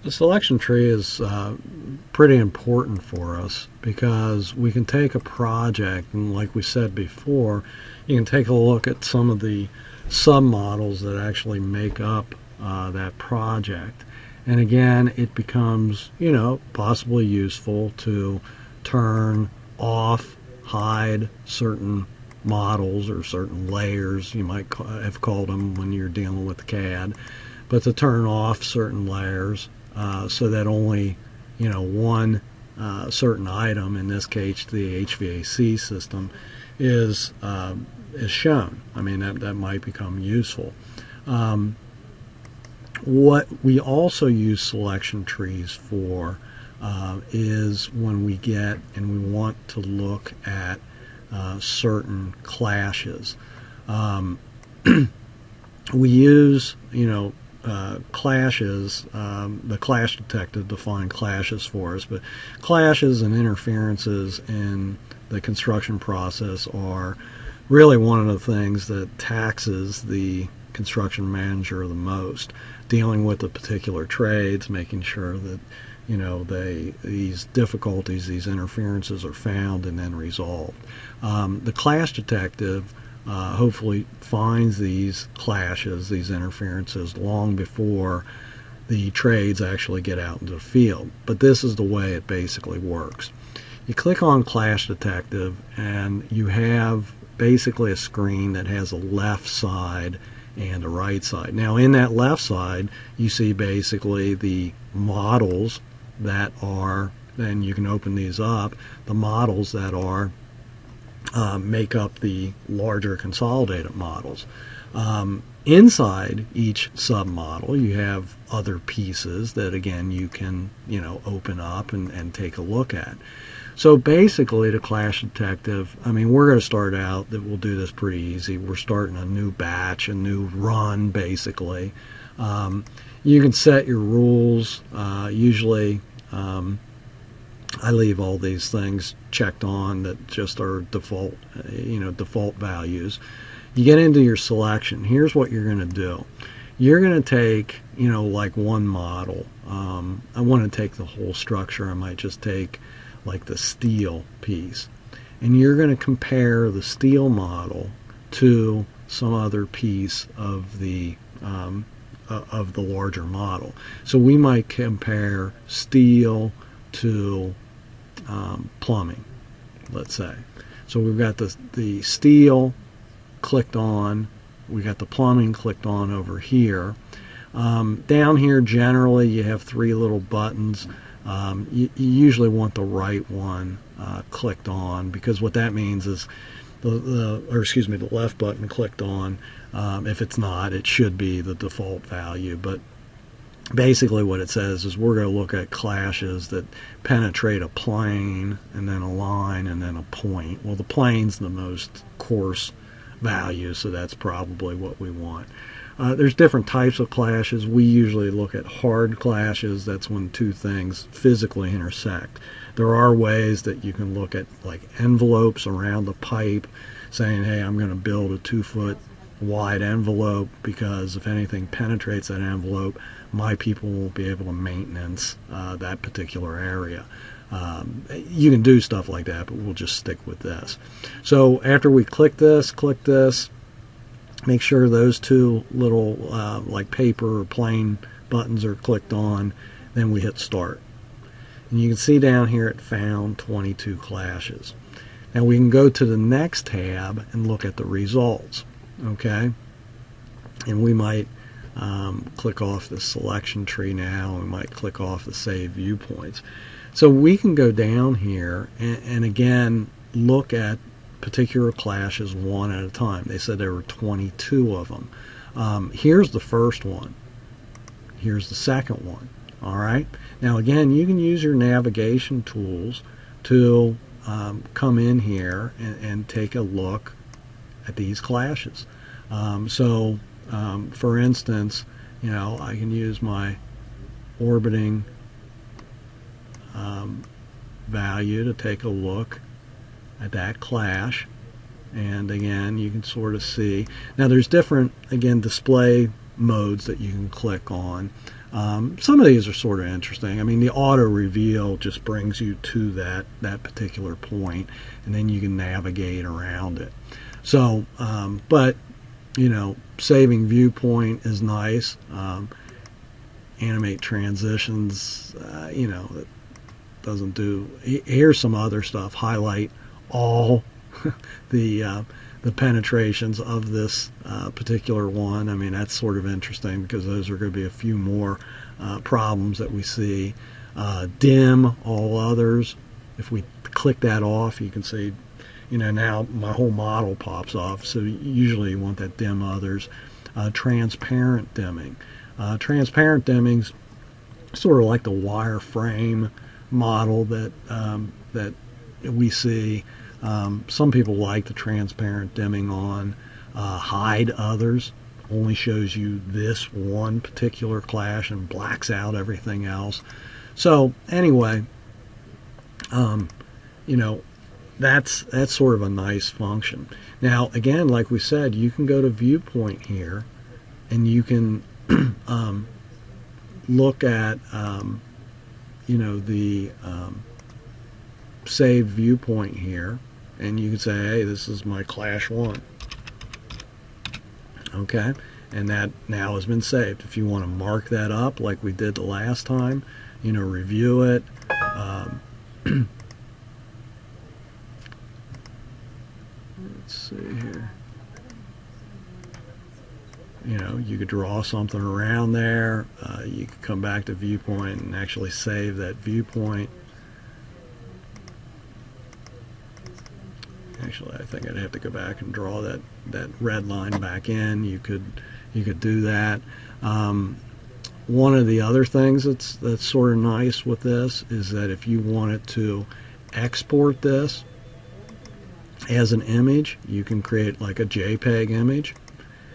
The selection tree is pretty important for us because we can take a project, and like we said before, you can take a look at some of the submodels that actually make up that project. And again, it becomes, possibly useful to turn off, hide certain models or certain layers, you might have called them when you're dealing with CAD, but to turn off certain layers so that only, one certain item, in this case the HVAC system, is shown. I mean, that might become useful. What we also use selection trees for is when we get and we want to look at certain clashes. We use, clashes, the clash detective to find clashes for us, but clashes and interferences in the construction process are really one of the things that taxes the construction manager the most, dealing with the particular trades, making sure that these difficulties, these interferences are found and then resolved. The clash detective hopefully finds these clashes, these interferences, long before the trades actually get out into the field. But this is the way it basically works. You click on Clash Detective and you have basically a screen that has a left side and a right side. Now in that left side you see basically the models that are, and you can open these up, the models that are make up the larger consolidated models. Inside each submodel you have other pieces that again you can open up and take a look at. So basically the Clash Detective, I mean, we're going to start out that we'll do this pretty easy. We're starting a new batch, a new run basically. You can set your rules. Usually I leave all these things checked on that just are default, default values. You get into your selection. Here's what you're going to do. You're going to take, like one model. I want to take the whole structure. I might just take like the steel piece. And you're going to compare the steel model to some other piece of the larger model. So we might compare steel to plumbing, let's say. So we've got the steel clicked on, we got the plumbing clicked on over here. Down here generally you have three little buttons. You usually want the right one clicked on, because what that means is the left button clicked on. If it's not, it should be the default value, but basically what it says is we're going to look at clashes that penetrate a plane and then a line and then a point. Well, the plane's the most coarse value, so that's probably what we want. There's different types of clashes. We usually look at hard clashes. That's when two things physically intersect. There are ways that you can look at like envelopes around the pipe, saying, hey, I'm going to build a 2-foot wide envelope because if anything penetrates that envelope, my people won't be able to maintenance that particular area. You can do stuff like that, but we'll just stick with this. So after we click this, make sure those two little like paper or plain buttons are clicked on, then we hit start. And you can see down here it found 22 clashes. Now we can go to the next tab and look at the results. Okay, and we might click off the selection tree now. We might click off the save viewpoints. So we can go down here and again look at particular clashes one at a time. They said there were 22 of them. Here's the first one. Here's the second one. All right. Now again, you can use your navigation tools to come in here and take a look at these clashes. For instance, I can use my orbiting value to take a look at that clash, and again you can sort of see. Now there's different, again, display modes that you can click on. Some of these are sort of interesting. I mean, the auto reveal just brings you to that particular point, and then you can navigate around it. So, but saving viewpoint is nice. Animate transitions, it doesn't do. Here's some other stuff. Highlight all the penetrations of this particular one. I mean, that's sort of interesting because those are going to be a few more problems that we see. Dim all others. If we click that off, you can see, now my whole model pops off. So usually you want that dim others. Transparent dimming. Transparent dimming's sort of like the wireframe model that we see. Some people like the transparent dimming on. Hide others only shows you this one particular clash and blacks out everything else. So anyway, that's sort of a nice function. Now again, like we said, you can go to viewpoint here, and you can look at the saved viewpoint here, and you can say, hey, this is my clash 1. Okay, and that now has been saved. If you want to mark that up like we did the last time, review it. Let's see here. You could draw something around there. You could come back to viewpoint and actually save that viewpoint. Actually, I think I'd have to go back and draw that red line back in. You could do that. One of the other things that's sort of nice with this is that if you wanted to export this as an image, you can create like a JPEG image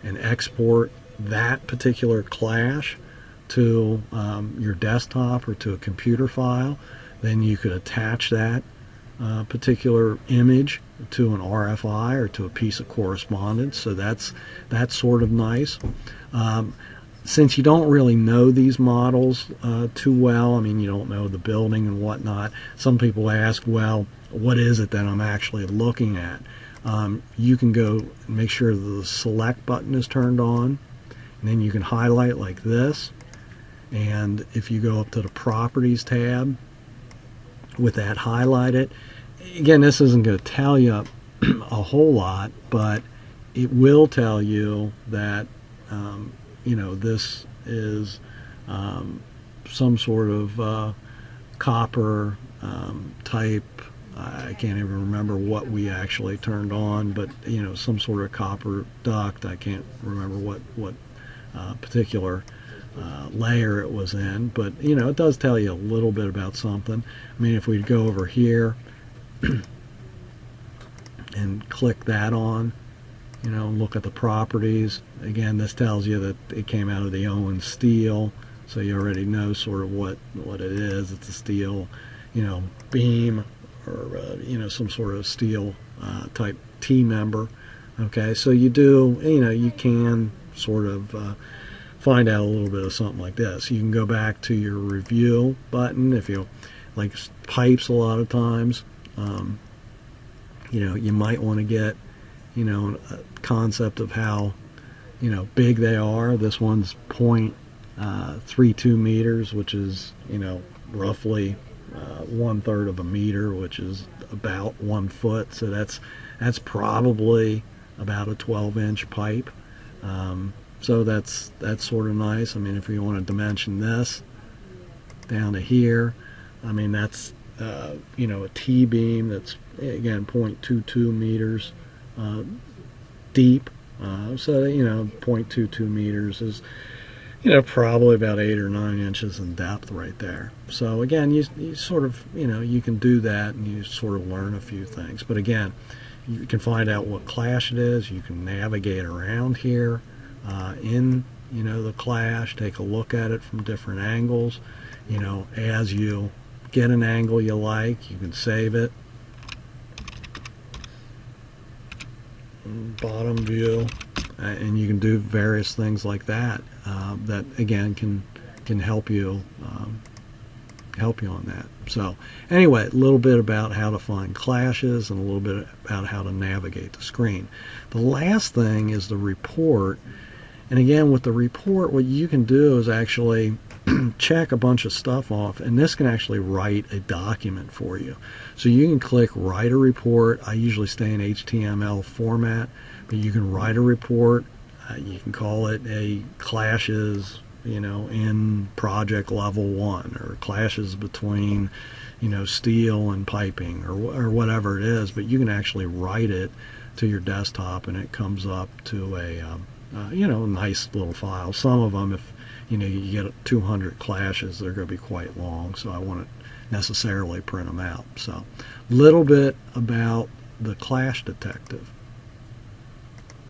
and export that particular clash to your desktop or to a computer file. Then you could attach that particular image to an RFI or to a piece of correspondence. So that's sort of nice. Since you don't really know these models too well, I mean, you don't know the building and whatnot, some people ask, well, what is it that I'm actually looking at? You can go and make sure the select button is turned on, and then you can highlight like this. And if you go up to the properties tab with that highlighted, again, this isn't going to tell you a whole lot, but it will tell you that this is some sort of copper type. I can't even remember what we actually turned on, but some sort of copper duct. I can't remember what particular layer it was in, but it does tell you a little bit about something. I mean, if we go over here and click that on, look at the properties. Again, this tells you that it came out of the Owen steel, so you already know sort of what it is. It's a steel, beam, or some sort of steel type T-member. Okay, so you can sort of find out a little bit of something like this. You can go back to your review button if you like pipes. A lot of times, you might want to get a concept of how big they are. This one's 0.32 meters, which is roughly 1/3 of a meter, which is about 1 foot. So that's probably about a 12-inch pipe. So that's sort of nice. I mean, if you want to dimension this down to here, I mean, that's a T-beam that's again 0.22 meters deep. So 0.22 meters is probably about 8 or 9 inches in depth right there. So again, you sort of you can do that, and you sort of learn a few things. But again, you can find out what clash it is. You can navigate around here in the clash, take a look at it from different angles. As you get an angle you like, you can save it. Bottom view, and you can do various things like that. That again can can help you on that. So anyway, a little bit about how to find clashes and a little bit about how to navigate the screen. The last thing is the report. And again, with the report, what you can do is actually check a bunch of stuff off, and this can actually write a document for you. So you can click write a report. I usually stay in HTML format, but you can write a report. You can call it a clashes, in project level 1, or clashes between, steel and piping, or whatever it is. But you can actually write it to your desktop, and it comes up to a nice little file. Some of them, if you get 200 clashes, they're going to be quite long, so I wouldn't necessarily print them out. So, little bit about the Clash Detective.